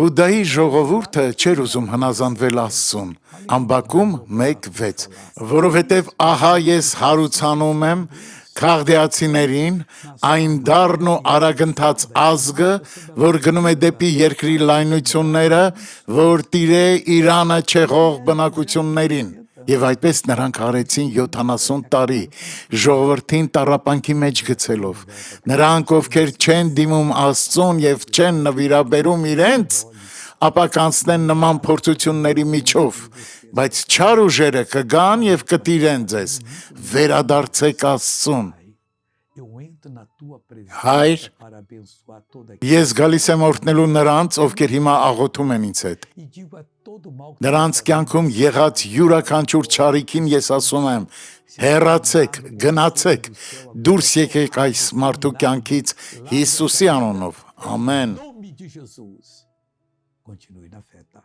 Հուդայի ժողովուրդը չէր ուզում հնազանդվել Աստծուն, Ամբակում 1:6, որովհետև ահա ես հարուցանում եմ քաղդեացիներին, այն դառն ու արագընթաց ազգը, որ գնում է դեպի երկրի լայնությունները, որ տիրե Իրանը չեղող բնակություններին։ Եվ այդպես նրանք արեցին 70 տարի, ժողովրդին տառապանքի մեջ գցելով։ Նրանք, ովքեր չեն դիմում Աստծուն եւ չեն նվիրաբերում իրենց, ապա կանցնեն նման փորձությունների միջով, բայց չար ուժերը կգան եւ կտիրեն ձեզ, վերադարձեք Աստծուն։ Հայր, ես գալիս եմ օրհնելու նրանց, ովքեր հիմա աղոթում են ինձ հետ։ Նրանց կյանքում եղած յուրաքանչյուր չարիքին ես ասում եմ. հեռացեք, գնացեք, դուրս եկեք այս մարդու կյանքից Հիսուսի անունով։ Ամեն։ Em nome de Jesus. Continue na fé, tá?